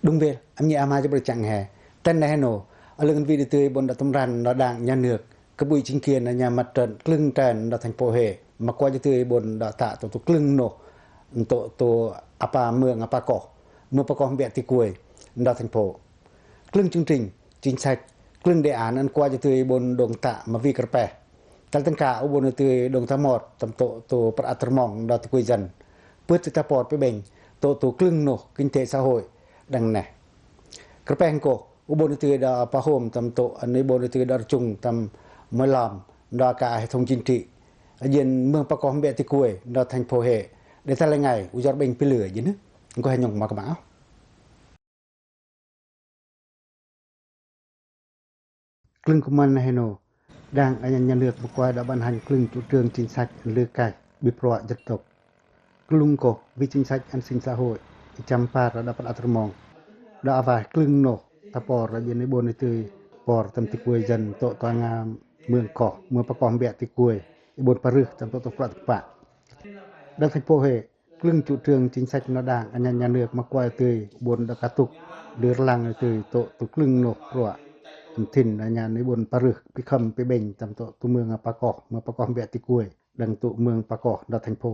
đúng về anh nhà mà cho bữa chẳng hè tên này nổ ở lưng video tươi bọn đã tâm ran nó đang nhà nước cái bụi chính kiến là nhà mặt trận clưng tràn đã thành phố hệ mà qua cho tươi bọn đã tạ tổ clưng nổ tổ apa mường apa cỏ mưa pa cỏ bẹt thì cuối đã thành phố clưng chương trình chính sách clưng đề án ăn qua cho tươi bọn đồng tạ mà vi cà phê tal tăng cả ở bọn tươi đồng tạ mọt tầm tổประอัตรมองđã thì cuối dần bước từ ta port ไปเบ่งtổ clưng nổ kinh tế xã hộiดังนั้นกระแปงโกอุบลตือดาปะโฮมตำโตอันนี้บนตือดาจุงตำมะลามดากาให้ทงจินติเย็นเมืองประกอบเบติกวยดาทันโพเฮได้แต่ละไงอุจารเบ่งไปเหลือยินก็ให้ยงมากมาครึ่งกุมันให้โนดังอันยันเลือกบ่กว่าดาบันหันครึ่งจุเตืองจินซักเลือกไก่บิปรวะจัดตกกลุงโกวิจินซักอันสินสะโหยจำปาระดับอัตรมองดาอาวาคลึงโนตะปอระเยนในบนในตือปอตำติกวยจันโตตางามเมืองเกาะเมืองประกอบเบติกวยบนปรึกจำโตตปรัตปะดังทันโพเฮคลึงจุเทืองจินซักนดางอันยันเลือกมากว่าตือบนดากะตุกเดือลังในตือโตตุคลึงโนปรัวถิ่นอันยันในบนปรึกพิคำไปเบ่งจำโตตุเมืองปะกอกเมืองประกอบเบติกวยดังตุเมืองปะกอกดัทันโพ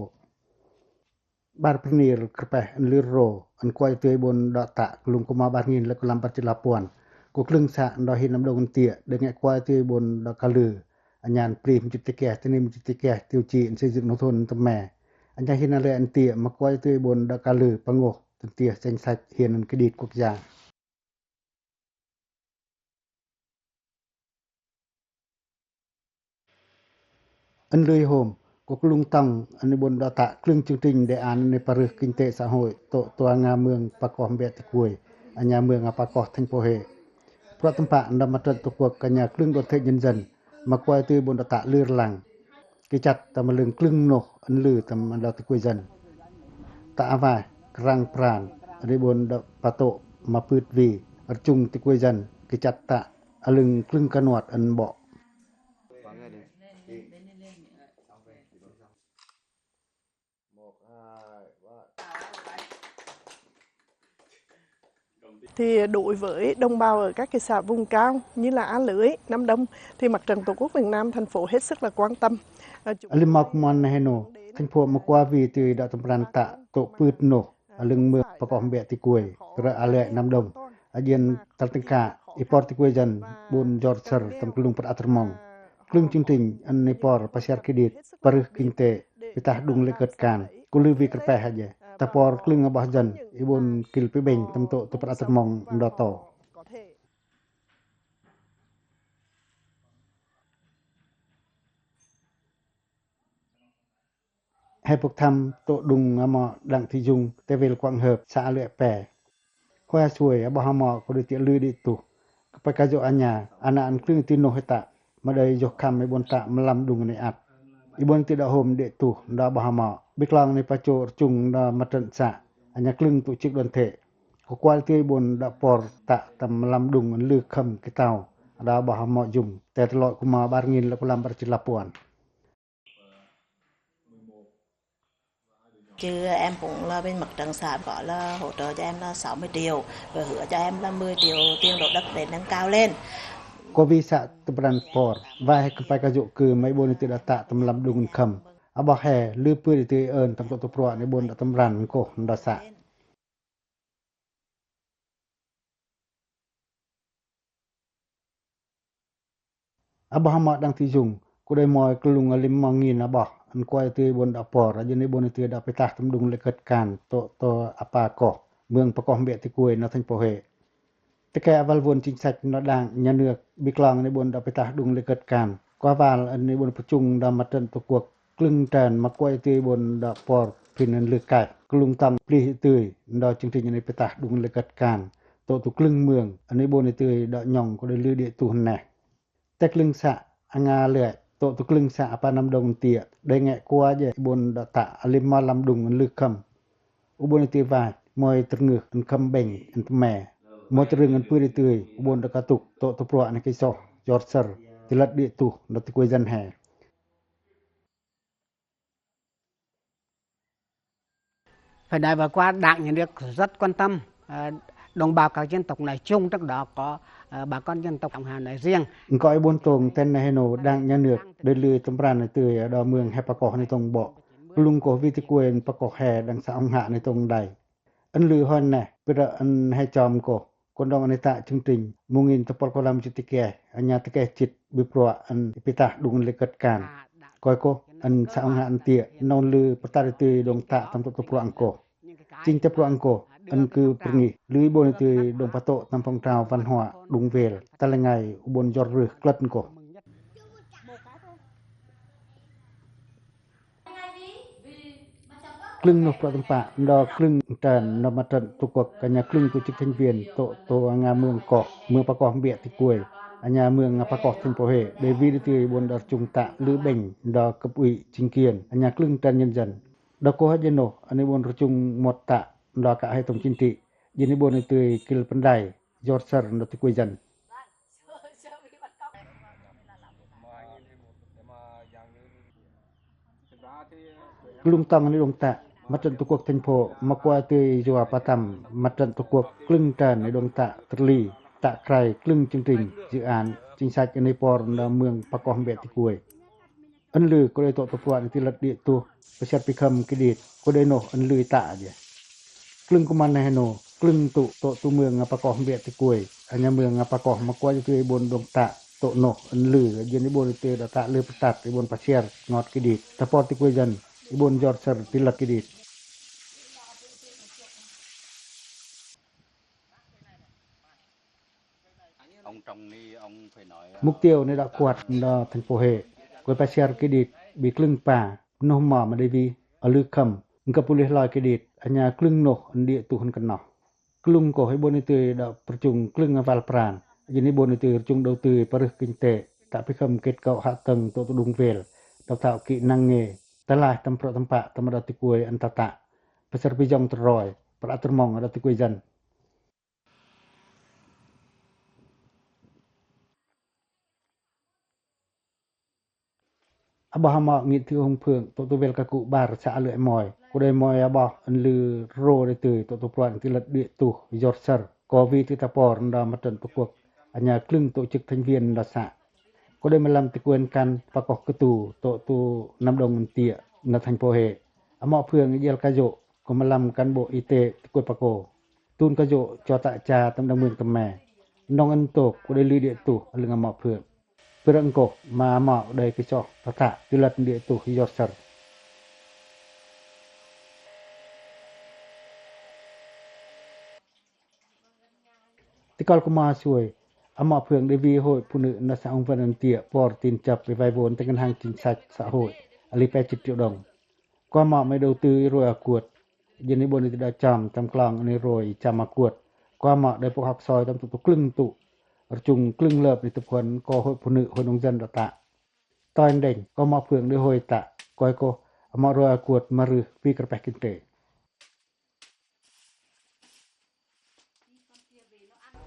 บาร์พนีรกระแปอันลิโรอันกวยเตยบนดอตะกลุงกุมาบางินและกลัมปัจจิลาปวนกุคลึงสะดอหินน้ำดงเตียเดงกวยเตยบนดอกะลืออันยานปรีมจิตแก่ตนิมจิตแก่ติวจีอันสิจึกนทนตะแม่อันยาหินอะไรอันเตียมากวยเตยบนดอกะลือปะโงตันเตียเซนซักเฮียนอันกระดิดกุกยางอันเลยโฮมกุลุงตังอันในบนดาตะครึ่งจึงติงได้อ่านในปรึกกินเตสะโหยตัวงามเมืองประกอบเบตะกวยอันยาเมืองอปากอกทังโพเฮเพราะตั้งปะอันดำมาตรตะกวกกัญญาครึ่งดนเทยินจันมากวยตือบนดาตะลือหลังกิจัดตะมะลึงครึ่งนกอันลือตะมันดาตะกวยจันตะอาวากรังปราณอันในบนดาปะโตมาพืดวีอัจุงตะกวยจันกิจัดตะอลึงครึ่งกะนวดอันเบาะThì đối với đồng bào ở các cái xã vùng cao như là Á Lưới, Nam Đông thì Mặt trận Tổ quốc Việt Nam thành phố hết sức là quan tâm. Alimak mon heno thành phố Makwa vi từ đã tầm ran tạ tổ pướt nổ lưng mưaประกอบเบติกวยกระอาเลน้ำดงเย็นตัลติกาอีปอร์ติกวยจันบนจอร์เซอร์ตำกลุงประอัตรมองครึ่งจริงๆอันในปอร์ประชาคดิตปรึกกินเตไปตาดุงเลเกิดการกุลือวิกระแปหะเยตะปอร์คลึงอบาจันอีบนกิลไปเบ่งตำโตตุประอัตรมองดอโตให้พวกทำโตดุงอมอดังที่ยุงแต่เวลกวางเหิบสาเลือแปรค่อยช่วยอบหมอก็ได้เตลือดิตุไปกะโจอัญญาอันอันครึ่งติโนหตะมาได้ยกคำในบนตะมลำดุงในอัดอีบนติดโฮมเดตุดาบหมอบิกลางในประโจจุงดามัตรสะอัญญาครึ่งตุจิกดนเทก็กวาลที่บนดาปอร์ตะตำมลำดุงอันลึกคำกิเตาดาบหมอยุมแต่ตลอดกุมาบารงินและกุลำปรจิลาปวน Chứ em cũng là bên mặt trận xã có là hỗ trợ cho em là 60 triệu và hứa cho em là 10 triệu tiền đổ đất để nâng cao lên. Có vi sạ tập đoàn Port và hay cấp cái dụ cử mấy bồn tự tạ tầm làm đúng khẩm. À bảo hè lưu bươi tự ơn tầm tổ proในบนตำรันโกดาสะà bảoหมอดังที่ยุงกูได้มอยกลุงอลิมมองงินอ่ะบอกอันกวยตือบนดาปอร์อยู่ในบนตือดาไปตาตำดุงเลยเกิดการโตอปากอกเมืองประกอบเบติกวยนทังโพเฮแต่แกวัลวนจิงสักนดังญาเนือกบิกลองในบนดาไปตาดุงเลยเกิดการกว่าวาลอันในบนประจุงดามัตรตะกวกกลึงแตนมากวยตือบนดาปอร์พินันลึกไก่กลุงตำปลีตือดาจึงที่ในไปตาดุงเลยเกิดการโตตุกลึงเมืองอันในบนในตือดาหย่องก็ได้ลือเดตุนแน่แต่กลึงสะอังาเลื่อยโตตุกลึงสะปานำดงเตียได้แงะกว่าเยบนดาตะอลิมมาลำดุงอันลึกคำอุบลติวายมอยตรึงึกอันคำเบ่งอันแม่มอยตรึงอันปื้อตืออุบลดะกะตุกโตตุปรอันกิโซยอร์เซอร์ติลัดดิตุดติกวยจันแฮPhải đại vừa qua Đảng Nhà nước rất quan tâm đồng bào các dân tộc nói chung, trong đó có bà con dân tộc Cộng hòa nói riêng. Có ai buôn tông tên này nổ đang nhà nước đời lư tầm ràn ở từ đò mường hay bà cỏ này tông bộ. Lung cổ vi tì quyền bà cỏ hè đang xã ông hạ này tông đầy. Ấn lư hơn nè, bây giờ ấn hay chòm cổ. Còn đông anh ta chương trình mô nghìn tập bọc làm chụp tì kè. Anh nhà tì kè chít bị pro ấn bị ta đúng lệ cất càn. Coi cô, ấn xã ông hạ ấn tìa, nôn lư bà ta từ đồng tạ tâm tập pro ăn cổ. Chính tập pro ăn cổ. Ân cư pergi lui bon itu dong patok tampang trao văn hóa đúng về ta là ngày bon jor rư klet ko klung no pratampa do klung tan no matan tukok kanya klung tu chik thanh viên to nga mương ko mương pa ko bia ti kuai anya mương nga pa ko thun po he de vi ti bon dar chung ta lư beng do cấp ủy chính quyền anya klung tan nhân dân do ko ha jeno ani bon chung mot ta do ka hai tong chin ti jini bon itu kil pandai jorser no ti kuai jan klung tang ni dong ta matan tukok thành phố makwa tươi jua patam matan tukok klung tan ni dong ta terli ta krai klung chương trình dự án chính sách ở Nepal là mương Pakong Beti Kuai ân lư có đây tổ tập đoàn thì lật địa tu Pasir Pikam Kidit có đây nổ ân lư tạ dia klung kuman này nổ klung tu mương Pakong Beti Kuai anya mương Pakong makwa tươi bon dong ta tổ nổ ân lư jadi bon tươi đã ta lư patat bon Pasir ngot Kidit tapor ti Kuai jan ibon jorser tilak Kidit mục tiêu này đã quạt là thành phố hệ của Pasir Kidit bị klung pa no ma ma devi ở lư kham ngka pulih loi Kidit anya klung no địa tu hun kan no klung ko hai bon itu đã perchung klung aval pran jadi bon itu chung đầu tư parih kinh tế tak pikam kết cấu hạ tầng to dung vel đào tạo kỹ năng nghề telah tempat tempat ti kuai antata Pasir Pijong teroi peratur mong ada ti kuai jan Abah ma ngit thi hong phượng to vel ka ku bar sa lưỡi mồi ko dai mồi abah an lư ro de tu to pran ti lat địa tu jorser ko vi ti tapor nda matan tu kok anya klung tổ chức thành viên da sa ko dai malam ti kuen kan pakok ketu to tu nam dong tia na thành phố hệ ama phượng yel ka jo ko malam kan bộ y tế ti ko pako tun ka jo cho ta cha tam dang mương tam mè nong an to ko dai lư địa tu lưng ama phượng Perangko ma dai ke cho tata tilat dia tu jorser tikal kuma suai ama phượng de vi hội phụ nữ na sa ông văn tia por tin chập về vay vốn tại ngân hàng chính sách xã hội Alipay 7 triệu đồng qua ma mới đầu tư rồi akuat jeni bon ti da cham tam klang ni rồi cham akuat qua ma dai pok hak soi tam tu klung tu chung klung lớp đi tập huấn có hội phụ nữ hội nông dân đã tạ toàn đỉnh có mà phượng để hội tạ coi cô mà rồi cuột mà rư vì cái kinh tế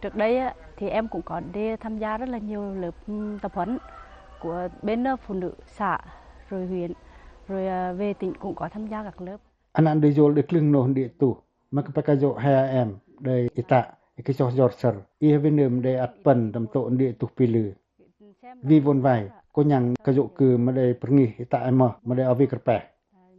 trước đây thì em cũng có đi tham gia rất là nhiều lớp tập huấn của bên phụ nữ xã rồi huyện rồi về tỉnh cũng có tham gia các lớp anh đi vô để klung nôn địa tu mà cái cái jo hai em đây ita cái cho jorser i venum de atpan tam to địa tu pilu vi von vai ko nyang ka jo ku ma de pergi ita ma de avi kerpe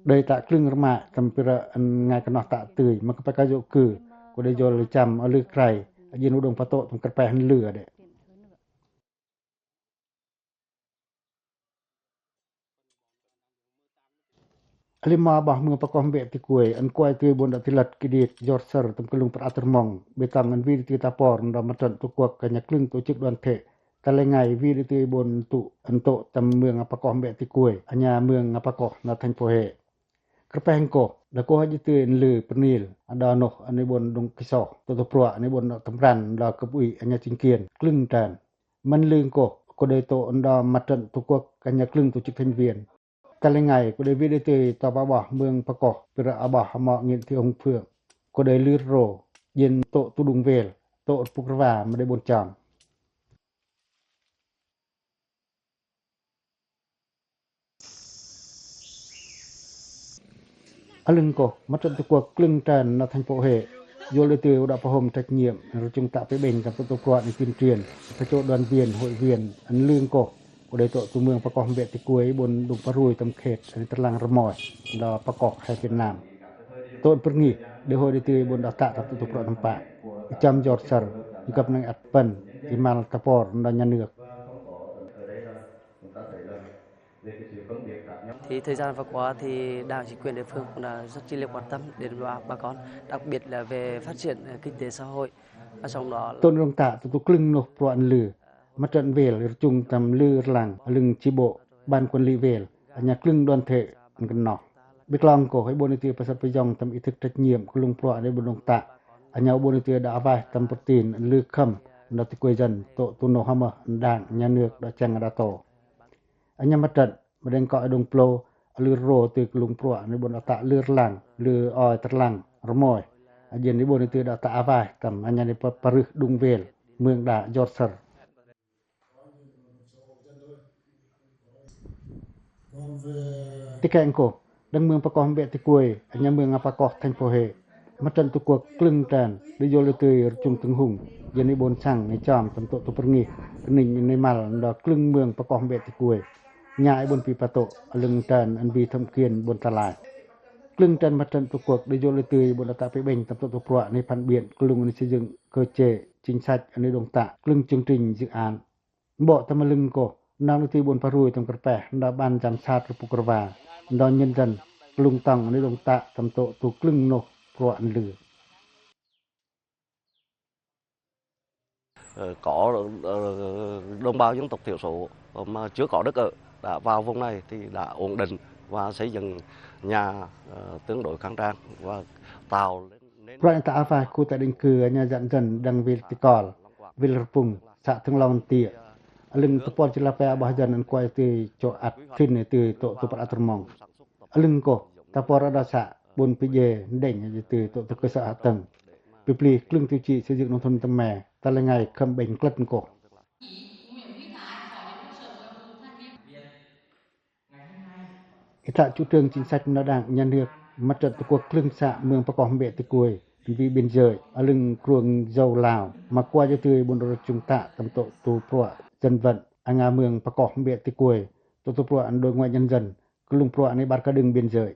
đây ta klung rma tampira ngai kana ta tươi mà cái jo ku ko de jo cham ở lư krai ajin udong pato tam kerpe han lư de Alima bah mương Pakong Beti Kuai an kuai tu bon da tilat Kidit jorser tam kelung peratur mong betang an vi ti tapor nda matan tu kuak kanya klung tu chik đoàn thể talengai vi ti bon tu an to tam mương Pakong Beti Kuai anya mương Pakong na thành phố hệ kerpengko da ko haji tu lư pernil ada noh ani bon dong kiso to pro ani bon tamran da kapui anya cingkien klung tan man lương ko dei to nda matan tu kuak kanya klung tu chik thành viên Talengai ko David itu tababah mương Pakong pira abah ma ngin thi hong phượng ko dei lư ro yen to tu dung vel to pukrwa ma de bon chang alun ko matan tu ko klung tan na thành phố hệ vô lê tiêu đã phá hồng trách nhiệm rồi chúng ta phải bình tập tổ quạt để tuyên truyền phải chỗ đoàn viên hội viên ấn lương cổ của đại tổ tu mươngประกอบเบ็ดที่กวยบนดุงปะรุยตำเขตในตารางระมอยเราประกอบให้เป็นนามต้นปรงีเดี๋ยวได้ตื่นบนดาวตะกับตุกรน้ำปะจำยอดสรกับนางอัดเปิ้นอิมาลตะปอร์ดอนยาเนือก Thì thời gian vừa qua thì Đảng chính quyền địa phương cũng đã rất chi là quan tâm đến bà con, đặc biệt là về phát triển kinh tế xã hội. Và trong đó ต้นรงตะตุกลึงนกปรอันลือมาจันเวลจุงตำลือหลังลึงชิโบบ้านคนลีเวลอันยากลึงดอนเถอันกันนอกไปกลองก็ให้บนเตือประสับประยองตำอิทึกตะเงียมกลุงปรในบนรงตะอันยาบนเตือดาavaiตำปตีนอันลือค่ำดอติกวยจันโตตุโนหามะอันด่างญาเนือกดอจังดาโตอันยามาจัดมาเดงเกาะดงโปลลือโรตือกลุงปรในบนตะลือหลังลือออยตะลังระมอยอันยันในบนเตือดาตะavaiตำอันยาในปรึกดุงเวลเมืองดายอดสรติแกงโกดังเมืองประกอบเบติกวยอันยาเมืองอปากอกทันโพเฮมาจันตุกวกกลึงแตนได้โยเลตือจุงตึงหุงยันในบนช่างในจอมตำโตตุปรงีหนึ่งในมัลดอกกลึงเมืองประกอบเบติกวยย้ายบนปีปะโตลึงแตนอันบีทำเกียนบนตลาดกลึงแตนมาจันตุกวกได้โยเลตือบนตะไปเบ่งตำโตตุปรในพันเบียนกลึงในจึงเกเจจิงชัดอันในดงตะกลึงจึงตริงจึงอ่านบ่ตะมะลึงโกนางที่บนพระรุยตำกระแปะดาบ้านจำชาติปุกรวาดอนยันจันกลุงตังในดงตะตำโตตุกลึงนกกรอันลือcó đồng bào dân tộc thiểu số mà chưa có đất ở đã vào vùng này thì đã ổn định và xây dựng nhà tương đối khang trang và tạo nên เพราะอันตะอาฟาคูตะดิงคือญาจันจันดังวิลติกอลวิลปุงสะทึงลองเตียลึงตะปอนจิลาแปบะจันอันกวยตีโจอัดทินตีโตตุปะอัตรมองลึงโกตะปอรดาสะบนปิเยเด่งยตีโตตะกะสะตังปิปลีกลึงติจิสิจึกนนทนตะแมตะละไงคำเบ่งกลัดโกอิตะจุเทืองจินซัดนดังยันเรือกมาจัดตะกวกคลึงสะเมืองประกอบเบติกวยวีบินเจยอลึงกรวงเจ้าลาวมากว่าจะตือบนรถจุงตะตำโตตูปรัวจันวันอางาเมืองประกอบเบติกวยตัวปรัวอันโดยงวยยันจันกลุงปรัวในบาร์กะดึงบินเจย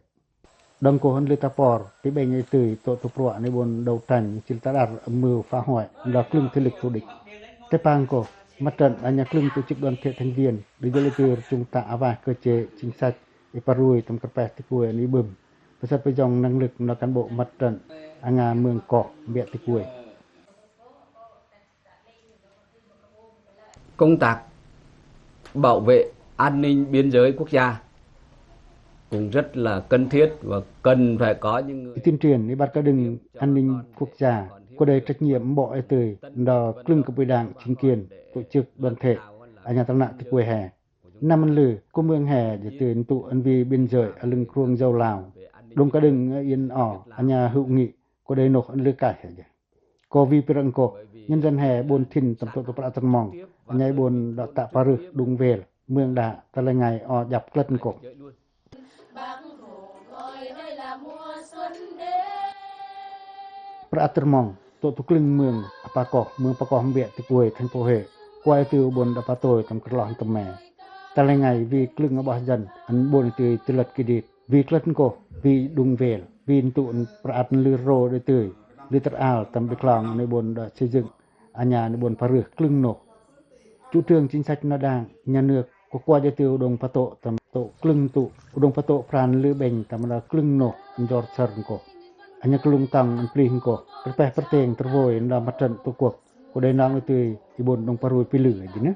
ดังโกหันลือตาปอร์ที่เบ่งไอตือตัวปรัวในบนดาวตันจิลตาดาร์มือฟ้าหอยดอกคลึงทะลึกตุดิกแต่ปางโกมาจัดอันยาคลึงตุจิกดอนเททันเวียนหรือโยเลตือจุงตะอาวาเกเจจิงซัดไอปารุยตำกระแปะติกวยนี้บึมประชาชนยองnăng lựcในการbộ mặt trận anh à mường cọ biệt tịch quỷ công tác bảo vệ an ninh biên giới quốc gia cũng rất là cần thiết và cần phải có những người tuyên truyền đi bắt các đường an ninh quốc gia có đầy trách nhiệm bộ ai tươi đò cưng của đảng chính quyền tổ chức đoàn thể anh à tăng nặng tịch quỷ hè năm ăn lử của mương hè để tuyển tụ an vi biên giới ở lưng kruông dâu lào đông cả đường yên ỏ anh nhà hữu nghị có đầy nộp ăn lử cải có vi pirang ko nhân dân hè bồn thìn tầm tổ tổ tầm mong anh nhà bồn đọ tạ paru đung về mương đà ta là ngày ở dập lân cổประตรมองตัวตุกลึงเมืองอปากอกเมืองประกอบเบียติกวยทันโพเฮกวยติวบนดปะโตยตำกระหลอนตำแม่ตะละไงวีกลึงอบะจันอันบนติติลัดกิดิวีกลัดโกวีดุงเวลวีนตุนประอัตลือโรได้ตือลือตะอาวตำไปคลองในบนดะซิจึงอัญญาในบนพะรึกกลึงนกจุเทืองจินซัดนาดางญาเนือกกกว่าจะติวดงปะโตตำโตกลึงตุดงปะโตพรานลือเบ่งตำละกลึงนกอันจอดเซิร์นโกhanya kelung tang an plih ko perpeh perteng tervoi nda matran tukuk ko dai nang tu ibon dong parui pilu aja ne